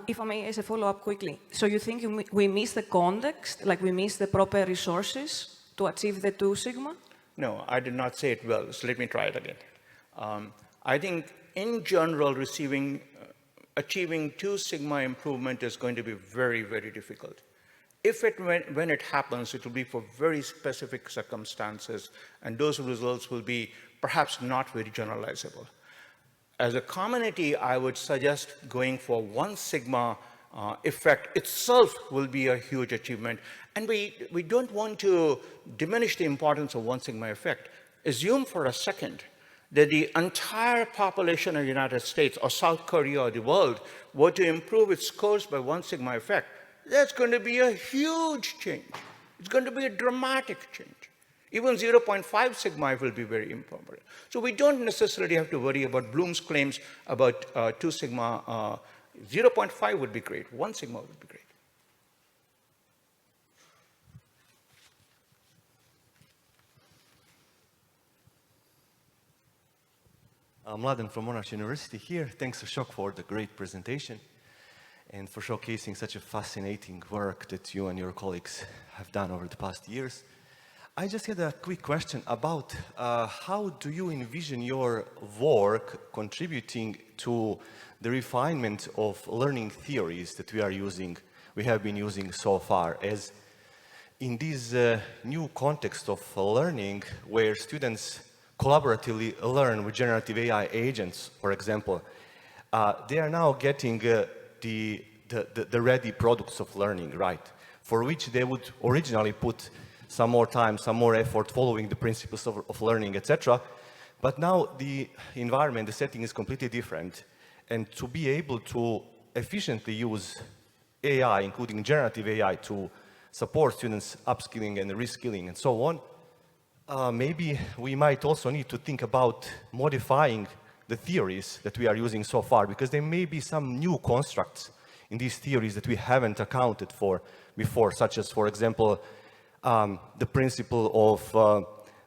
If I may, as a follow-up quickly. So you think we miss the context, like we miss the proper resources to achieve the 2 sigma? No, I did not say it well, so let me try it again. I think in general, achieving 2 sigma improvement is going to be very, very difficult. When it happens, it will be for very specific circumstances, and those results will be perhaps not very generalizable. As a community, I would suggest going for 1 sigma effect itself will be a huge achievement. And we don't want to diminish the importance of 1 sigma effect. Assume for a second that the entire population of the United States or South Korea or the world were to improve its scores by 1 sigma effect. That's going to be a huge change. It's going to be a dramatic change. Even 0.5 sigma will be very important. So we don't necessarily have to worry about Bloom's claims about 2 sigma. 0.5 would be great. 1 sigma would be great. I'm Mladen from Monash University here. Thanks, Ashok, for the great presentation and for showcasing such a fascinating work that you and your colleagues have done over the past years. I just had a quick question about how do you envision your work contributing to the refinement of learning theories that we have been using so far, as in this new context of learning where students collaboratively learn with generative AI agents, for example, they are now getting the ready products of learning, right? For which they would originally put some more time, some more effort following the principles of learning, etc. But now the environment, the setting is completely different. And to be able to efficiently use AI, including generative AI, to support students' upskilling and reskilling and so on, maybe we might also need to think about modifying the theories that we are using so far, because there may be some new constructs in these theories that we haven't accounted for before, such as, for example, the principle of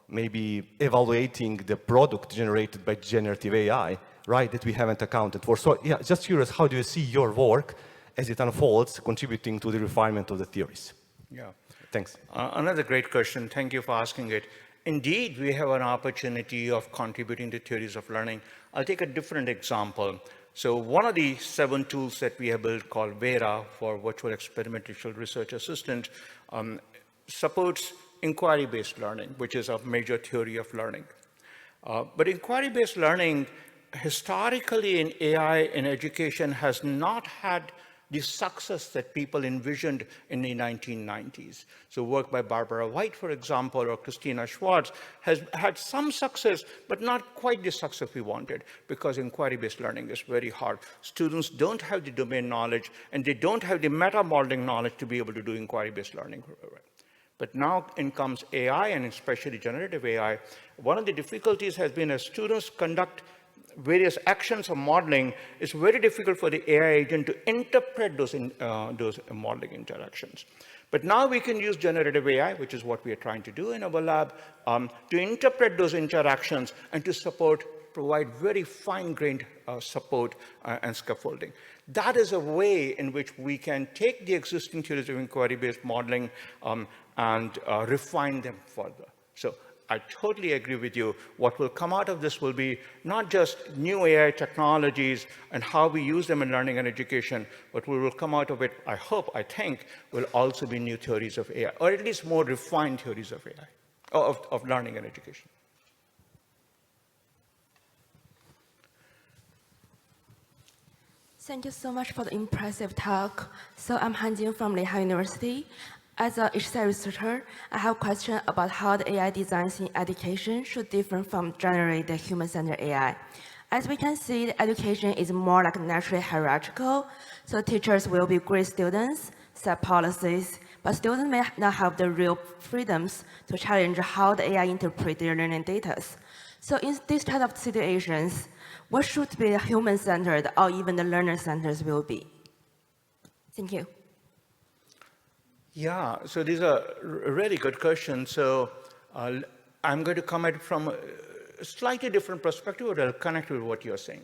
maybe evaluating the product generated by generative AI, right, that we haven't accounted for. So yeah, just curious, how do you see your work as it unfolds contributing to the refinement of the theories? Yeah. Thanks. Another great question. Thank you for asking it. Indeed, we have an opportunity of contributing to theories of learning. I'll take a different example. So one of the 7 tools that we have built called Vera for Virtual Experimental Research Assistant supports inquiry-based learning, which is a major theory of learning. But inquiry-based learning, historically in AI in education, has not had the success that people envisioned in the 1990s. So work by Barbara White, for example, or Christina Schwartz has had some success, but not quite the success we wanted, because inquiry-based learning is very hard. Students don't have the domain knowledge, and they don't have the meta-modeling knowledge to be able to do inquiry-based learning. But now in comes AI, and especially generative AI. One of the difficulties has been as students conduct various actions of modeling, it's very difficult for the AI agent to interpret those modeling interactions. But now we can use generative AI, which is what we are trying to do in our lab, to interpret those interactions and to provide very fine-grained support and scaffolding. That is a way in which we can take the existing theories of inquiry-based modeling and refine them further. So I totally agree with you. What will come out of this will be not just new AI technologies and how we use them in learning and education, but what will come out of it, I think, will also be new theories of AI, or at least more refined theories of AI, of learning and education. Thank you so much for the impressive talk. So I'm Han Jing from Lehigh University. As a HCI researcher, I have a question about how the AI designs in education should differ from generally the human-centered AI. As we can see, the education is more like naturally hierarchical, so teachers will be great students, set policies, but students may not have the real freedoms to challenge how the AI interprets their learning data. So in this type of situations, what should be the human-centered or even the learner-centered will be? Thank you. Yeah, so these are really good questions. So I'm going to come at it from a slightly different perspective, but I'll connect with what you're saying.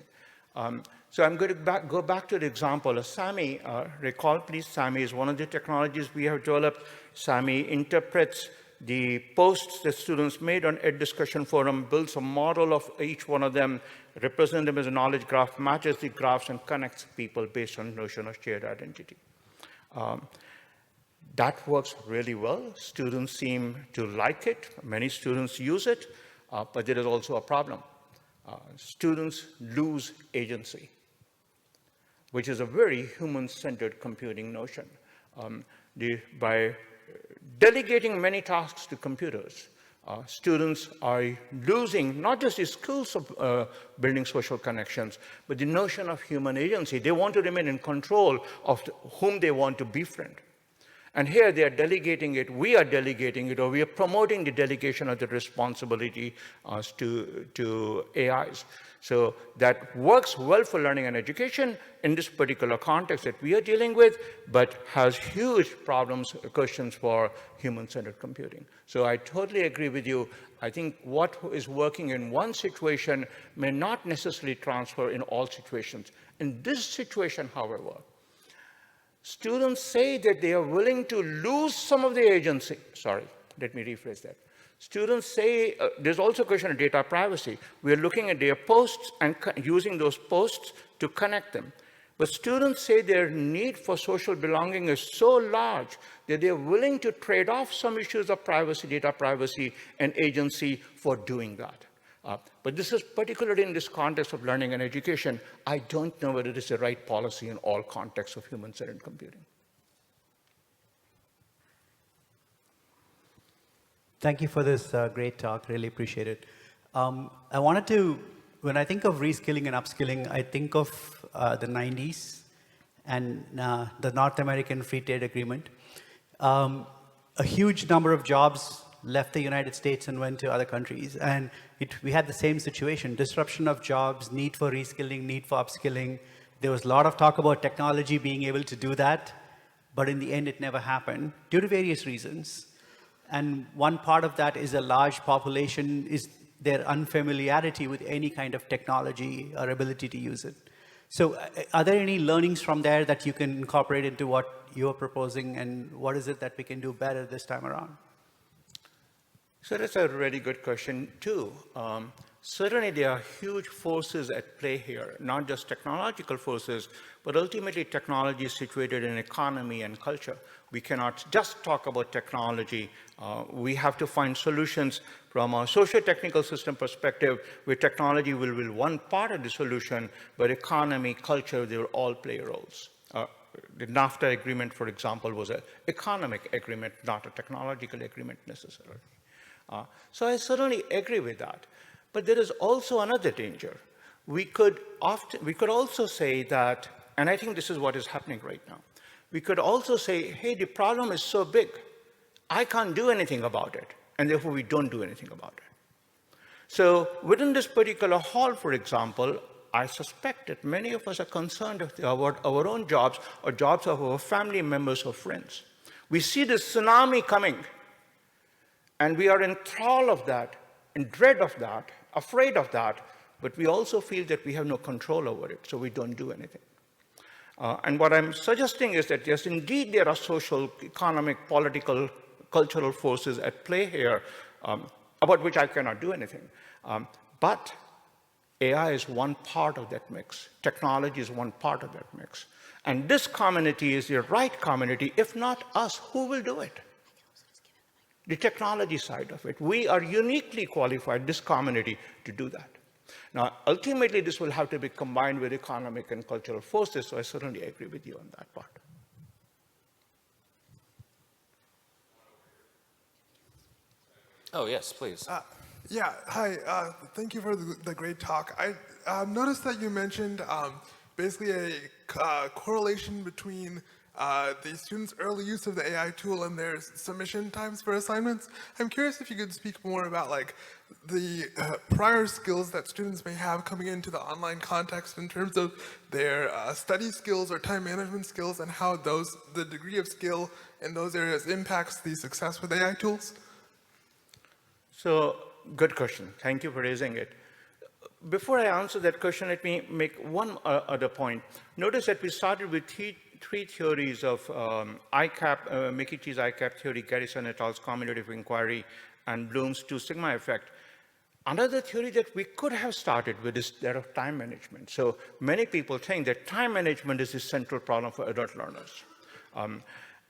So I'm going to go back to the example of SAMI. Recall, please, SAMI is one of the technologies we have developed. SAMI interprets the posts that students made on Ed Discussion Forum, builds a model of each one of them, represent them as a knowledge graph, matches the graphs, and connects people based on the notion of shared identity. That works really well. Students seem to like it. Many students use it, but there is also a problem. Students lose agency, which is a very human-centered computing notion. By delegating many tasks to computers, students are losing not just the skills of building social connections, but the notion of human agency. They want to remain in control of whom they want to befriend. And here they are delegating it, we are delegating it, or we are promoting the delegation of the responsibility to AIs. So that works well for learning and education in this particular context that we are dealing with, but has huge problems, questions for human-centered computing. So I totally agree with you. I think what is working in one situation may not necessarily transfer in all situations. In this situation, however, students say that they are willing to lose some of their agency. Sorry, let me rephrase that. Students say, there's also a question of data privacy. We're looking at their posts and using those posts to connect them. But students say their need for social belonging is so large that they're willing to trade off some issues of privacy, data privacy, and agency for doing that. But this is particularly in this context of learning and education. I don't know whether it is the right policy in all contexts of human-centered computing. Thank you for this great talk. Really appreciate it. I wanted to, when I think of reskilling and upskilling, I think of the 90s and the North American Free Trade Agreement. A huge number of jobs left the United States and went to other countries. And we had the same situation, disruption of jobs, need for reskilling, need for upskilling. There was a lot of talk about technology being able to do that, but in the end it never happened due to various reasons. And one part of that is a large population, is their unfamiliarity with any kind of technology or ability to use it. So are there any learnings from there that you can incorporate into what you're proposing, and what is it that we can do better this time around? So that's a really good question, too. Certainly, there are huge forces at play here, not just technological forces, but ultimately technology is situated in economy and culture. We cannot just talk about technology. We have to find solutions from a socio-technical system perspective, where technology will be one part of the solution, but economy, culture, they will all play roles. The NAFTA agreement, for example, was an economic agreement, not a technological agreement necessarily. So I certainly agree with that. But there is also another danger. We could also say that, and I think this is what is happening right now, we could also say, hey, the problem is so big, I can't do anything about it, and therefore we don't do anything about it. So within this particular hall, for example, I suspect that many of us are concerned about our own jobs or jobs of our family members or friends. We see this tsunami coming, and we are in thrall of that, in dread of that, afraid of that, but we also feel that we have no control over it, so we don't do anything. And what I'm suggesting is that, yes, indeed, there are social, economic, political, cultural forces at play here about which I cannot do anything. But AI is one part of that mix. Technology is one part of that mix. And this community is the right community. If not us, who will do it? The technology side of it. We are uniquely qualified, this community, to do that. Now, ultimately, this will have to be combined with economic and cultural forces, so I certainly agree with you on that part. Oh, yes, please. Yeah, hi. Thank you for the great talk. I noticed that you mentioned basically a correlation between the students' early use of the AI tool and their submission times for assignments. I'm curious if you could speak more about like the prior skills that students may have coming into the online context in terms of their study skills or time management skills, and how the degree of skill in those areas impacts the success with AI tools. So, good question. Thank you for raising it. Before I answer that question, let me make one other point. Notice that we started with three theories of ICAP, Mikichi's ICAP theory, Garrison et al.'s commutative inquiry, and Bloom's two-sigma effect. Another theory that we could have started with is that of time management. So many people think that time management is the central problem for adult learners.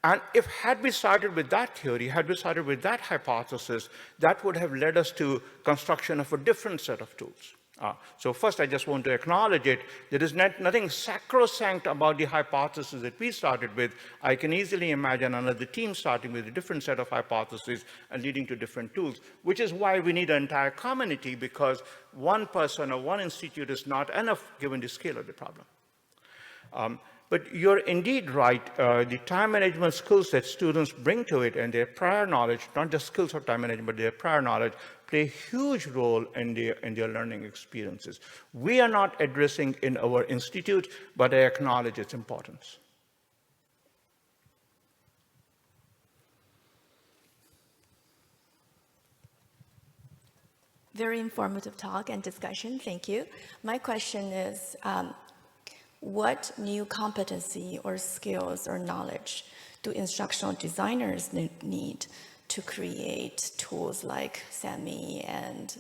And if had we started with that theory, had we started with that hypothesis, that would have led us to construction of a different set of tools. So first, I just want to acknowledge it. There is nothing sacrosanct about the hypothesis that we started with. I can easily imagine another team starting with a different set of hypotheses and leading to different tools, which is why we need an entire community, because one person or one institute is not enough given the scale of the problem. But you're indeed right. The time management skills that students bring to it and their prior knowledge, not just skills of time management, but their prior knowledge, play a huge role in their learning experiences. We are not addressing in our institute, but I acknowledge its importance. Very informative talk and discussion. Thank you. My question is, what new competency or skills or knowledge do instructional designers need to create tools like Sammy and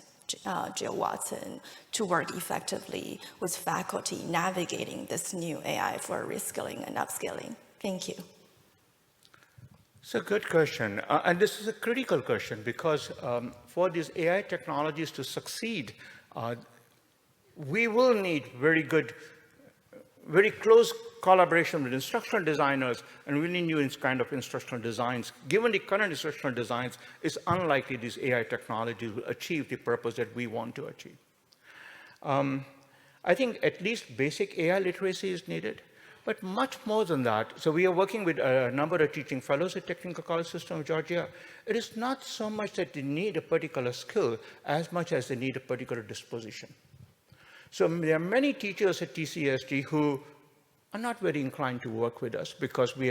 Jill Watson to work effectively with faculty navigating this new AI for reskilling and upskilling? Thank you. It's a good question. And this is a critical question because for these AI technologies to succeed, we will need very close collaboration with instructional designers and really new kind of instructional designs. Given the current instructional designs, it's unlikely these AI technologies will achieve the purpose that we want to achieve. I think at least basic AI literacy is needed, but much more than that. So we are working with a number of teaching fellows at Technical College System of Georgia. It is not so much that they need a particular skill as much as they need a particular disposition. So there are many teachers at TCSG who are not very inclined to work with us because we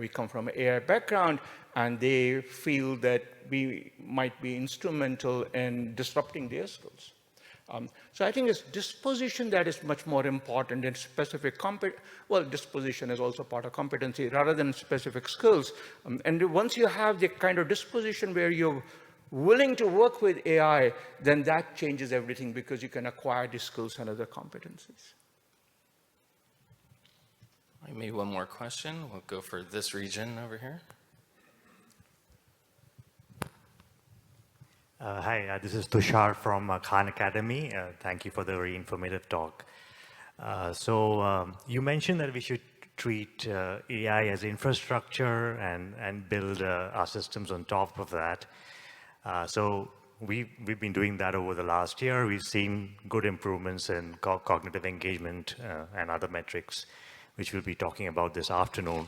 come from an AI background and they feel that we might be instrumental in disrupting their skills. So I think it's disposition that is much more important than specific disposition is also part of competency rather than specific skills. And once you have the kind of disposition where you're willing to work with AI, then that changes everything because you can acquire the skills and other competencies. Maybe one more question. We'll go for this region over here. Hi, this is Tushar from Khan Academy. Thank you for the very informative talk. You mentioned that we should treat AI as infrastructure and build our systems on top of that. We've been doing that over the last year. We've seen good improvements in cognitive engagement and other metrics, which we'll be talking about this afternoon.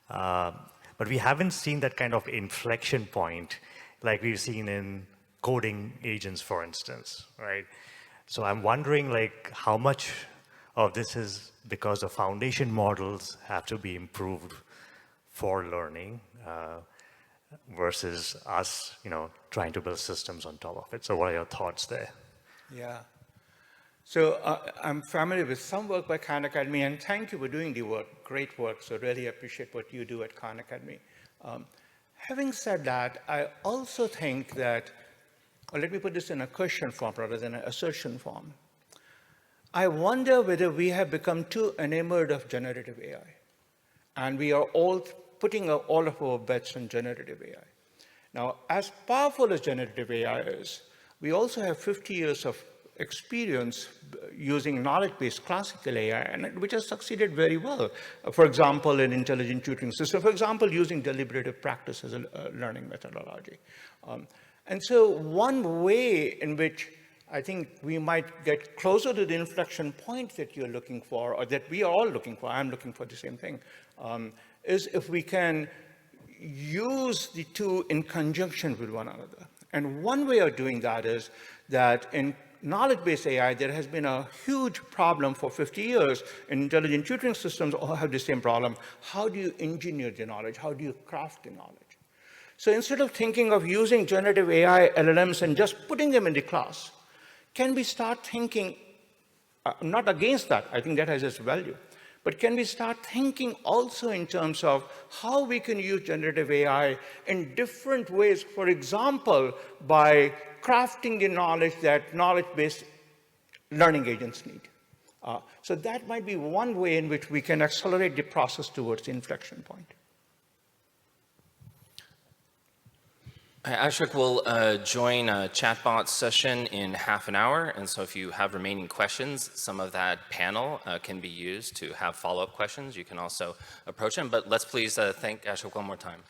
But we haven't seen that kind of inflection point like we've seen in coding agents, for instance, right? So I'm wondering, like, how much of this is because the foundation models have to be improved for learning versus us, trying to build systems on top of it. So what are your thoughts there? Yeah. So I'm familiar with some work by Khan Academy, and thank you for doing the work, great work. So really appreciate what you do at Khan Academy. Having said that, I also think that, or let me put this in a question form rather than an assertion form. I wonder whether we have become too enamored of generative AI, and we are all putting all of our bets on generative AI. Now, as powerful as generative AI is, we also have 50 years of experience using knowledge-based classical AI, and which has succeeded very well. For example, in intelligent tutoring system, for example, using deliberative practice as a learning methodology. And so one way in which I think we might get closer to the inflection point that you're looking for, or that we are all looking for, I'm looking for the same thing, is if we can use the two in conjunction with one another. And one way of doing that is that in knowledge-based AI, there has been a huge problem for 50 years. In intelligent tutoring systems all have the same problem. How do you engineer the knowledge? How do you craft the knowledge? So instead of thinking of using generative AI LLMs and just putting them in the class, can we start thinking, not against that, I think that has its value, But can we start thinking also in terms of how we can use generative AI in different ways, for example, by crafting the knowledge that knowledge-based learning agents need? So that might be one way in which we can accelerate the process towards the inflection point. Ashok will join a chatbot session in half an hour, and so if you have remaining questions, some of that panel can be used to have follow-up questions. You can also approach him, but let's please thank Ashok one more time.